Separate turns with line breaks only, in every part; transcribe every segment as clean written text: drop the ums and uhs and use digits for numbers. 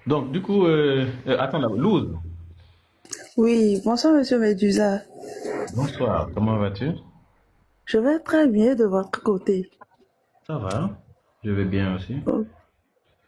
Donc, du coup, attends là, Louz,
Oui, bonsoir Monsieur Medusa.
bonsoir, comment vas-tu?
Je vais très bien de votre côté.
Ça va, je vais bien aussi.
Oh,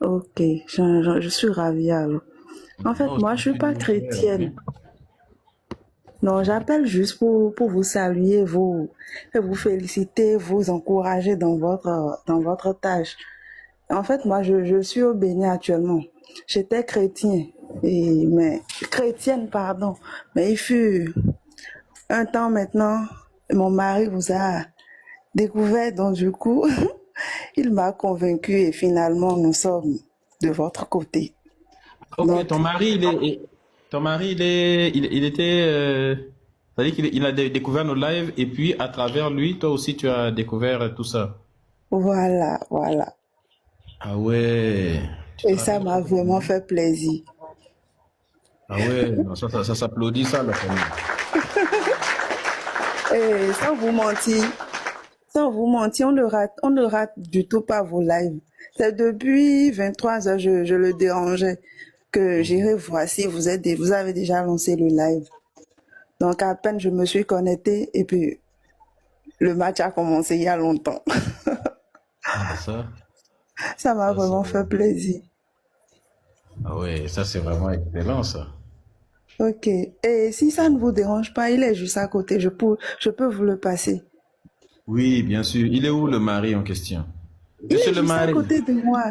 ok, je suis ravie alors. En
Moi
fait,
aussi,
moi, je
je
suis
suis
pas
très ravi.
chrétienne. Non, j'appelle juste pour vous saluer, vous féliciter, vous encourager dans votre tâche. En fait, moi, je suis au Bénin actuellement. J'étais chrétienne, pardon. Mais il fut un temps maintenant, mon mari vous a découvert, donc du coup, il m'a convaincu et finalement, nous sommes de votre côté.
Ok,
Donc,
ton mari, il était, c'est-à-dire qu'il a découvert nos lives et puis à travers lui, toi aussi, tu as découvert tout ça.
voilà, voilà.
Ah ouais, tu te
Et ça
rappelles
m'a
pas de
vraiment
moi?
fait plaisir.
Ah ouais, non, ça s'applaudit ça, la famille.
Et sans vous mentir, on ne rate du tout pas vos lives. C'est depuis 23 heures, je le dérangeais que j'irai voir si vous avez déjà lancé le live. Donc, à peine je me suis connectée et puis le match a commencé il y a longtemps.
Ah ça,
Ça m'a
ça c'est,
vraiment fait plaisir.
ah ouais, ça c'est vraiment excellent ça.
Ok. Et si ça ne vous dérange pas, il est juste à côté. Je peux vous le passer.
Oui, bien sûr. Il est où le mari en question?
Il
Monsieur
est
le
juste à
mari,
côté de moi.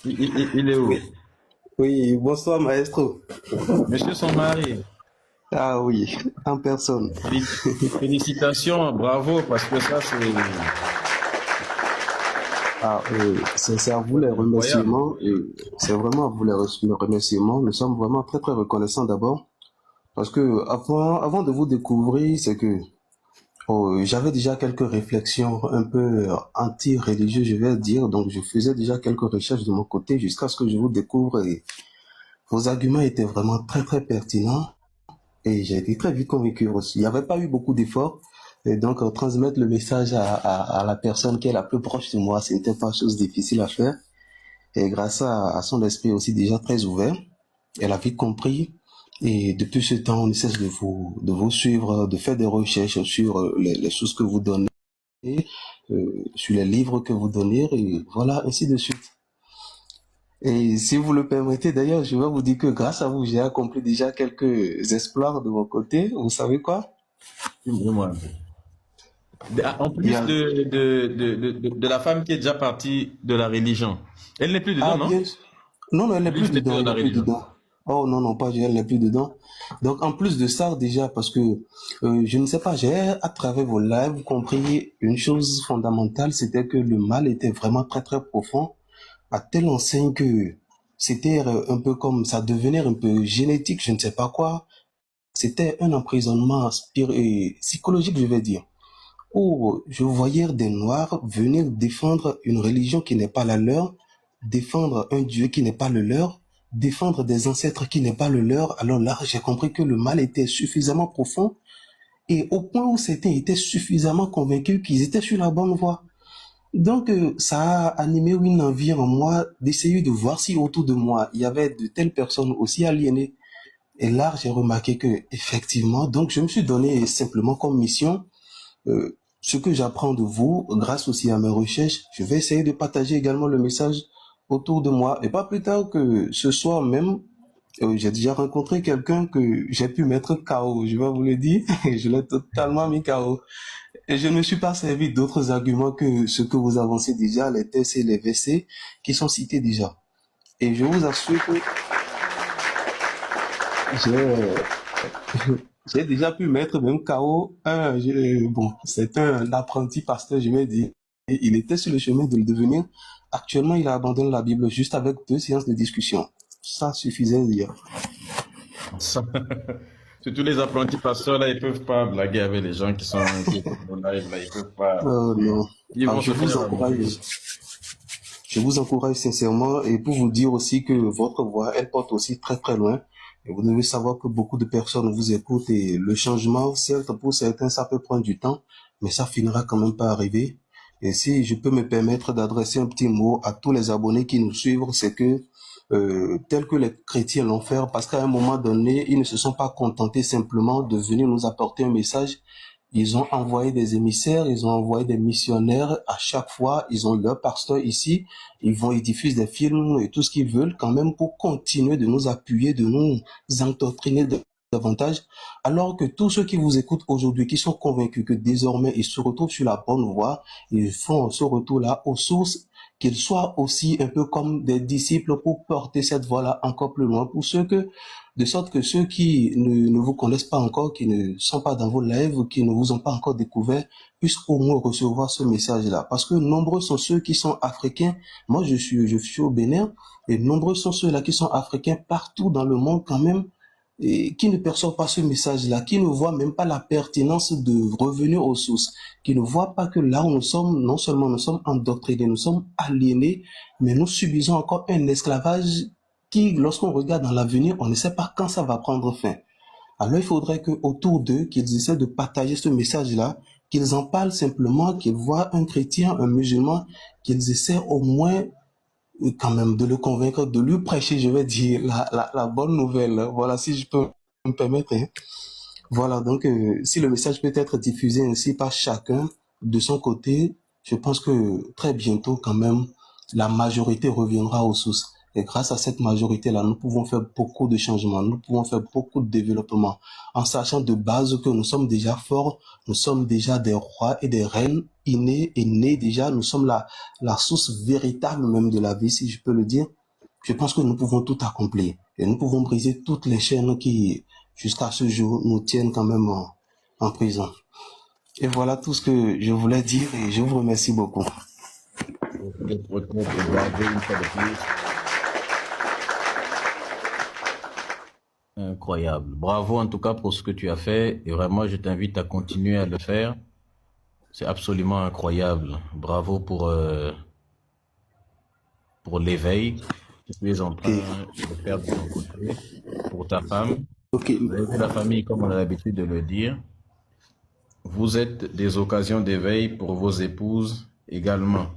il est où?
Oui, oui, bonsoir maestro.
Monsieur son mari.
Ah oui, en personne.
Félicitations, bravo, parce que ça c'est
Ah, c'est à vous
ouais,
les
incroyable.
remerciements et c'est vraiment à vous les remerciements. Nous sommes vraiment très très reconnaissants d'abord parce que avant de vous découvrir, c'est que j'avais déjà quelques réflexions un peu anti-religieuses, je vais dire. Donc je faisais déjà quelques recherches de mon côté jusqu'à ce que je vous découvre et vos arguments étaient vraiment très très pertinents. Et j'ai été très vite convaincu aussi. Il n'y avait pas eu beaucoup d'efforts. Et donc, transmettre le message à la personne qui est la plus proche de moi, ce n'était pas chose difficile à faire. Et grâce à son esprit aussi déjà très ouvert, elle a vite compris. Et depuis ce temps, on ne cesse de vous suivre, de faire des recherches sur les choses que vous donnez, sur les livres que vous donnez, et voilà, ainsi de suite. Et si vous le permettez, d'ailleurs, je vais vous dire que grâce à vous, j'ai accompli déjà quelques exploits de mon côté. Vous savez quoi?
Dis-moi un peu. En
Il y
plus
a
de la femme qui est déjà partie de la religion. Elle n'est plus dedans,
Ah,
non?
bien. Non, non, elle n'est plus
Lui n'est plus
dedans,
dans
elle
la
n'est plus
religion.
dedans. Oh non, non, pas elle n'est plus dedans. Donc, en plus de ça, déjà, parce que je ne sais pas, j'ai à travers vos lives compris une chose fondamentale, c'était que le mal était vraiment très, très profond, à telle enseigne que c'était un peu comme, ça devenait un peu génétique, je ne sais pas quoi. C'était un emprisonnement psychologique, je vais dire, où je voyais des Noirs venir défendre une religion qui n'est pas la leur, défendre un Dieu qui n'est pas le leur, défendre des ancêtres qui n'est pas le leur. Alors là, j'ai compris que le mal était suffisamment profond et au point où certains étaient suffisamment convaincus qu'ils étaient sur la bonne voie. Donc, ça a animé une envie en moi d'essayer de voir si autour de moi, il y avait de telles personnes aussi aliénées. Et là, j'ai remarqué que effectivement, donc je me suis donné simplement comme mission ce que j'apprends de vous, grâce aussi à mes recherches, je vais essayer de partager également le message autour de moi. Et pas plus tard que ce soir même, j'ai déjà rencontré quelqu'un que j'ai pu mettre KO, je vais vous le dire, je l'ai totalement mis KO. Et je ne me suis pas servi d'autres arguments que ce que vous avancez déjà, les TC et les VC, qui sont cités déjà. Et je vous assure que j'ai j'ai déjà pu mettre même KO bon, c'est un apprenti pasteur, je vais dire. Et il était sur le chemin de le devenir. Actuellement, il a abandonné la Bible juste avec 2 séances de discussion. Ça suffisait à dire.
Ça- Surtout les apprentis pasteurs, là, ils peuvent pas blaguer avec les gens qui écoutent nos lives, là, ils peuvent pas.
Non.
Ils
Ah,
vont se faire ramasser.
je vous encourage sincèrement et pour vous dire aussi que votre voix, elle porte aussi très très loin. Et vous devez savoir que beaucoup de personnes vous écoutent et le changement, certes, pour certains, ça peut prendre du temps, mais ça finira quand même par arriver. Et si je peux me permettre d'adresser un petit mot à tous les abonnés qui nous suivent, c'est que tel que les chrétiens l'ont fait, parce qu'à un moment donné, ils ne se sont pas contentés simplement de venir nous apporter un message. Ils ont envoyé des émissaires, ils ont envoyé des missionnaires. À chaque fois, ils ont leur pasteur ici. Ils diffusent des films et tout ce qu'ils veulent quand même pour continuer de nous appuyer, de nous endoctriner davantage. Alors que tous ceux qui vous écoutent aujourd'hui, qui sont convaincus que désormais ils se retrouvent sur la bonne voie, ils font ce retour-là aux sources, qu'ils soient aussi un peu comme des disciples pour porter cette voie-là encore plus loin. De sorte que ceux qui ne vous connaissent pas encore, qui ne sont pas dans vos lives, qui ne vous ont pas encore découvert, puissent au moins recevoir ce message-là. Parce que nombreux sont ceux qui sont africains. Moi, je suis au Bénin, et nombreux sont ceux-là qui sont africains partout dans le monde quand même, et qui ne perçoivent pas ce message-là, qui ne voient même pas la pertinence de revenir aux sources, qui ne voient pas que là où nous sommes, non seulement nous sommes endoctrinés, nous sommes aliénés, mais nous subissons encore un esclavage qui, lorsqu'on regarde dans l'avenir, on ne sait pas quand ça va prendre fin. Alors il faudrait qu'autour d'eux, qu'ils essaient de partager ce message-là, qu'ils en parlent simplement, qu'ils voient un chrétien, un musulman, qu'ils essaient au moins quand même de le convaincre, de lui prêcher, je vais dire, la bonne nouvelle. Voilà, si je peux me permettre. Hein. Voilà, donc si le message peut être diffusé ainsi par chacun de son côté, je pense que très bientôt quand même, la majorité reviendra aux sources. Et grâce à cette majorité-là, nous pouvons faire beaucoup de changements, nous pouvons faire beaucoup de développement, en sachant de base que nous sommes déjà forts, nous sommes déjà des rois et des reines innés et nés déjà, nous sommes la source véritable même de la vie, si je peux le dire. Je pense que nous pouvons tout accomplir et nous pouvons briser toutes les chaînes qui, jusqu'à ce jour, nous tiennent quand même en prison. Et voilà tout ce que je voulais dire et je vous remercie beaucoup.
Incroyable. Bravo en tout cas pour ce que tu as fait et vraiment je t'invite à continuer à le faire. C'est absolument incroyable. Bravo pour l'éveil que tu es en train de faire de ton côté, pour ta femme.
Ok.
Vous avez vu la famille, comme on a l'habitude de le dire. Vous êtes des occasions d'éveil pour vos épouses également.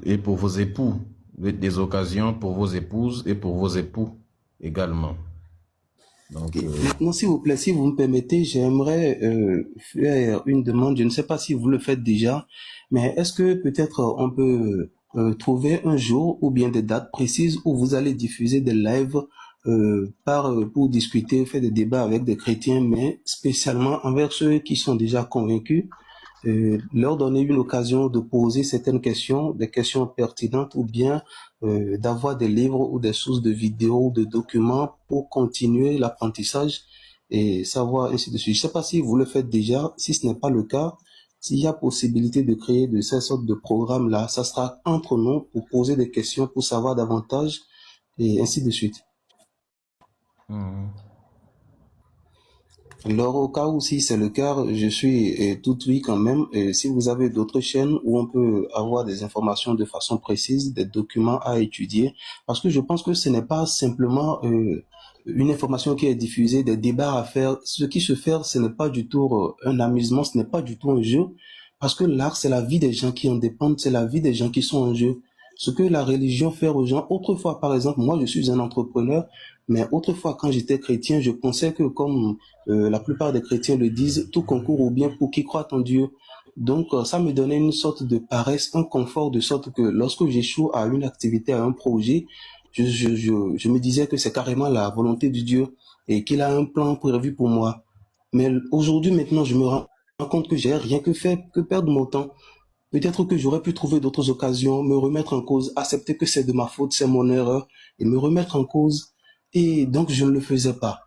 Et pour vos époux. Vous êtes des occasions pour vos épouses et pour vos époux également. Donc,
Maintenant, s'il vous plaît, si vous me permettez, j'aimerais faire une demande. Je ne sais pas si vous le faites déjà, mais est-ce que peut-être on peut trouver un jour ou bien des dates précises où vous allez diffuser des lives pour discuter, faire des débats avec des chrétiens, mais spécialement envers ceux qui sont déjà convaincus, leur donner une occasion de poser certaines questions, des questions pertinentes, ou bien d'avoir des livres ou des sources de vidéos, de documents pour continuer l'apprentissage et savoir ainsi de suite. Je ne sais pas si vous le faites déjà. Si ce n'est pas le cas, s'il y a possibilité de créer de ces sortes de programmes-là, ça sera entre nous pour poser des questions, pour savoir davantage et ainsi de suite. Alors, au cas où si c'est le cas, je suis tout oui quand même. Et si vous avez d'autres chaînes où on peut avoir des informations de façon précise, des documents à étudier, parce que je pense que ce n'est pas simplement une information qui est diffusée, des débats à faire. Ce qui se fait, ce n'est pas du tout un amusement, ce n'est pas du tout un jeu, parce que l'art, c'est la vie des gens qui en dépendent, c'est la vie des gens qui sont en jeu. Ce que la religion fait aux gens, autrefois par exemple, moi je suis un entrepreneur, mais autrefois quand j'étais chrétien, je pensais que comme la plupart des chrétiens le disent, tout concourt au bien pour qui croit en Dieu. Donc ça me donnait une sorte de paresse, un confort, de sorte que lorsque j'échoue à une activité, à un projet, je me disais que c'est carrément la volonté de Dieu et qu'il a un plan prévu pour moi. Mais aujourd'hui, maintenant, je me rends compte que j'ai rien que faire, que perdre mon temps. Peut-être que j'aurais pu trouver d'autres occasions, me remettre en cause, accepter que c'est de ma faute, c'est mon erreur, et me remettre en cause. Et donc, je ne le faisais pas.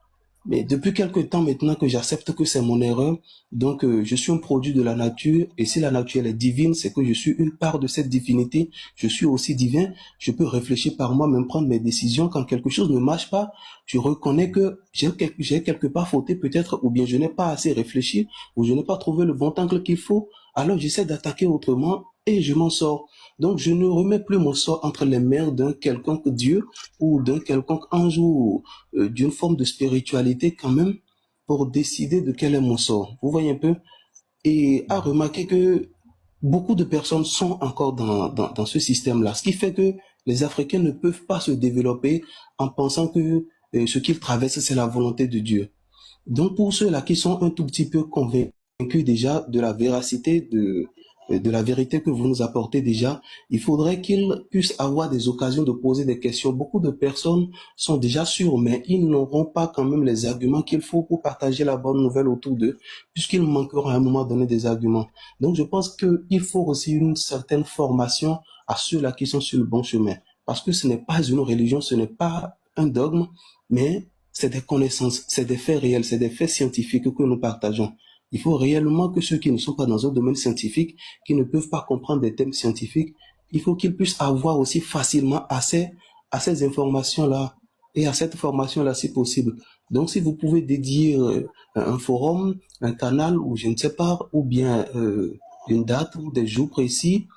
Mais depuis quelque temps maintenant que j'accepte que c'est mon erreur, donc je suis un produit de la nature, et si la nature elle est divine, c'est que je suis une part de cette divinité, je suis aussi divin, je peux réfléchir par moi-même, prendre mes décisions. Quand quelque chose ne marche pas, je reconnais que j'ai quelque part fauté peut-être, ou bien je n'ai pas assez réfléchi, ou je n'ai pas trouvé le bon angle qu'il faut, alors j'essaie d'attaquer autrement, et je m'en sors. Donc je ne remets plus mon sort entre les mains d'un quelconque Dieu, ou d'un quelconque ange, ou d'une forme de spiritualité quand même, pour décider de quel est mon sort. Vous voyez un peu? Et à remarquer que beaucoup de personnes sont encore dans ce système-là, ce qui fait que Les Africains ne peuvent pas se développer en pensant que ce qu'ils traversent, c'est la volonté de Dieu. Donc pour ceux-là qui sont un tout petit peu convaincus déjà de la véracité de la vérité que vous nous apportez déjà, il faudrait qu'ils puissent avoir des occasions de poser des questions. Beaucoup de personnes sont déjà sûres, mais ils n'auront pas quand même les arguments qu'il faut pour partager la bonne nouvelle autour d'eux, puisqu'ils manqueront à un moment donné des arguments. Donc je pense qu'il faut aussi une certaine formation à ceux-là qui sont sur le bon chemin, parce que ce n'est pas une religion, ce n'est pas un dogme, mais c'est des connaissances, c'est des faits réels, c'est des faits scientifiques que nous partageons. Il faut réellement que ceux qui ne sont pas dans un domaine scientifique, qui ne peuvent pas comprendre des thèmes scientifiques, il faut qu'ils puissent avoir aussi facilement accès à ces informations-là et à cette formation-là si possible. Donc si vous pouvez dédier un forum, un canal ou je ne sais pas, ou bien une date ou des jours précis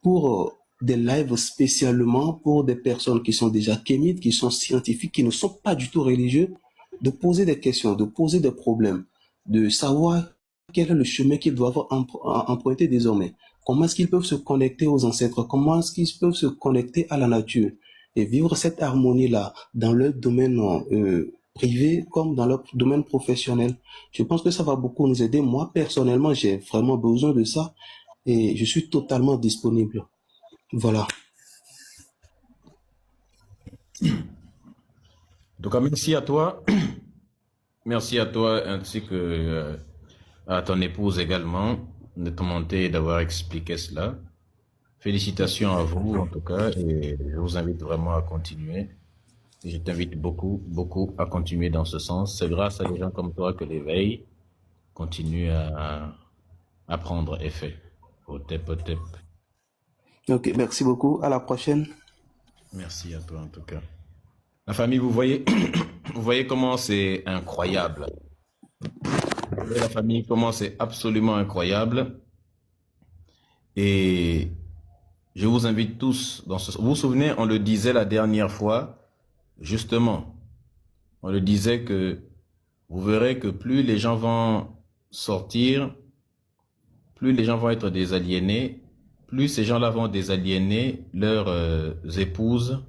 pour des lives spécialement pour des personnes qui sont déjà kémites, qui sont scientifiques, qui ne sont pas du tout religieux, de poser des questions, de poser des problèmes, de savoir quel est le chemin qu'ils doivent emprunter désormais. Comment est-ce qu'ils peuvent se connecter aux ancêtres? Comment est-ce qu'ils peuvent se connecter à la nature et vivre cette harmonie-là dans leur domaine privé comme dans leur domaine professionnel? Je pense que ça va beaucoup nous aider. Moi, personnellement, j'ai vraiment besoin de ça et je suis totalement disponible. Voilà.
Donc, merci à toi. Merci à toi ainsi que à ton épouse également de commenter et d'avoir expliqué cela. Félicitations à vous en tout cas et je vous invite vraiment à continuer. Et je t'invite beaucoup, beaucoup à continuer dans ce sens. C'est grâce à des gens comme toi que l'éveil continue à prendre effet. Otep, otep.
Ok, merci beaucoup. À la prochaine.
Merci à toi en tout cas. La famille, vous voyez, vous voyez comment c'est incroyable. Vous voyez la famille, comment c'est absolument incroyable. Et je vous invite tous dans ce... Vous vous souvenez, on le disait la dernière fois, justement, on le disait que vous verrez que plus les gens vont sortir, plus les gens vont être désaliénés, plus ces gens-là vont désaliéner leurs épouses,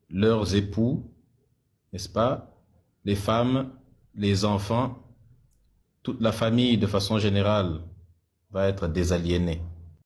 leurs époux, n'est-ce pas? Les femmes, les enfants, toute la famille de façon générale va être désaliénée.